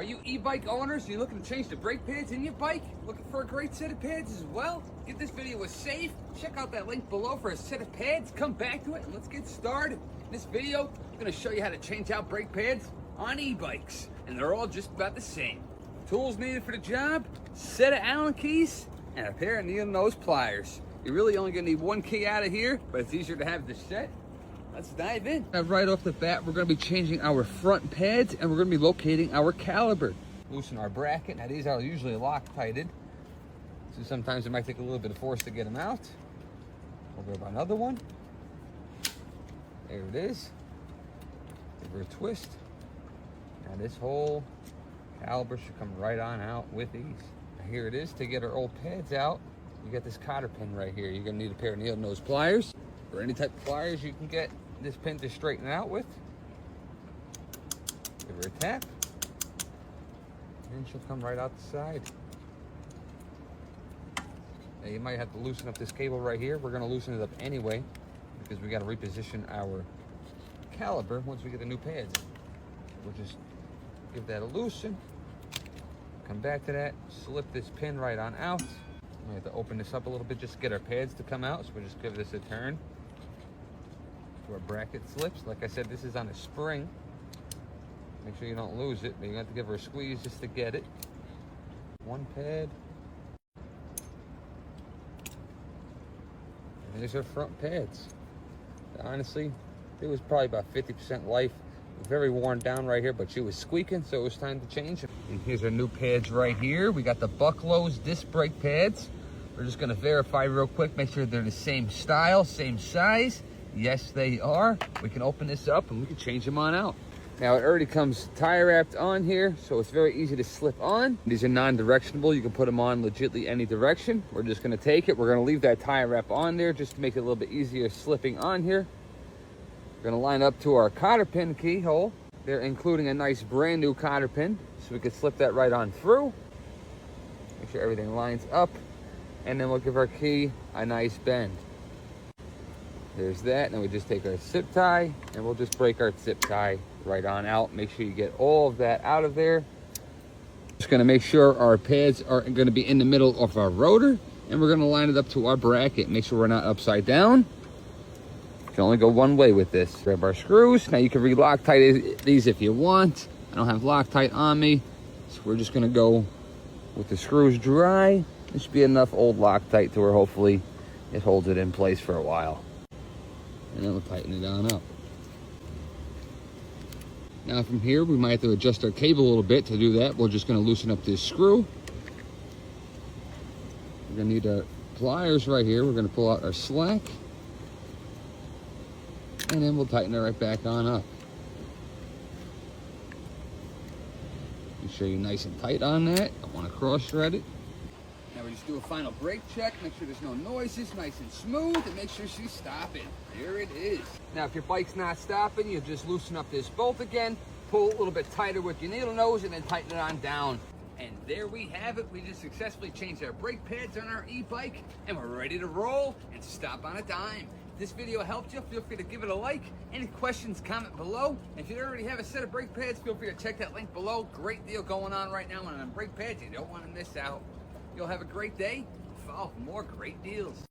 Are you e-bike owners? Are you looking to change the brake pads in your bike? Looking for a great set of pads as well? Give this video a save. Check out that link below for a set of pads. Come back to it and let's get started. In this video, I'm going to show you how to change out brake pads on e-bikes. And they're all just about the same. Tools needed for the job, set of Allen keys, and a pair of needle nose pliers. You're really only going to need one key out of here, but it's easier to have the set. Let's dive in. Now, right off the bat, we're going to be changing our front pads and we're going to be locating our caliper. Loosen our bracket. Now, these are usually Loctited, so sometimes it might take a little bit of force to get them out. We'll grab another one. There it is. Give her a twist. Now, this whole caliper should come right on out with ease. Now, here it is. To get our old pads out, you got this cotter pin right here. You're going to need a pair of needle nose pliers or any type of pliers you can get this pin to straighten out with. Give her a tap, and she'll come right out the side. Now you might have to loosen up this cable right here. We're going to loosen it up anyway because we got to reposition our caliper once we get the new pads. We'll just give that a loosen. Come back to that. Slip this pin right on out. We have to open this up a little bit just to get our pads to come out. So we'll just give this a turn. So our bracket slips. Like I said, this is on a spring. Make sure you don't lose it, but you have to give her a squeeze just to get it. One pad. And there's our front pads. Honestly, it was probably about 50% life. Very worn down right here, but she was squeaking, so it was time to change it. And here's our new pads right here. We got the Bucklows disc brake pads. We're just gonna verify real quick, make sure they're the same style, same size. Yes, they are. We can open this up and we can change them on out. Now, it already comes tire wrapped on here, so it's very easy to slip on. These are non-directionable. You can put them on legitly any direction. We're just gonna take it. We're gonna leave that tire wrap on there just to make it a little bit easier slipping on here. We're gonna line up to our cotter pin keyhole. They're including a nice brand new cotter pin, so we can slip that right on through. Make sure everything lines up, and then we'll give our key a nice bend. There's that, and we just take our zip tie, and we'll just break our zip tie right on out. Make sure you get all of that out of there. Just gonna make sure our pads are gonna be in the middle of our rotor, and we're gonna line it up to our bracket. Make sure we're not upside down. You can only go one way with this. Grab our screws. Now you can re-Loctite these if you want. I don't have Loctite on me, so we're just gonna go with the screws dry. There should be enough old Loctite to where hopefully it holds it in place for a while. And then we'll tighten it on up. Now from here, we might have to adjust our cable a little bit. To do that, we're just gonna loosen up this screw. We're gonna need our pliers right here. We're gonna pull out our slack. And then we'll tighten it right back on up. Make sure you're nice and tight on that. Don't want to cross thread it. Now we just do a final brake check. Make sure there's no noises, nice and smooth, and make sure she's stopping. There it is. Now if your bike's not stopping, you just loosen up this bolt again, pull a little bit tighter with your needle nose, and then tighten it on down. And there we have it. We just successfully changed our brake pads on our e-bike, and we're ready to roll and stop on a dime. If this video helped you, feel free to give it a like. Any questions, comment below. If you already have a set of brake pads, feel free to check that link below. Great deal going on right now on brake pads. You don't want to miss out. You'll have a great day. Follow for more great deals.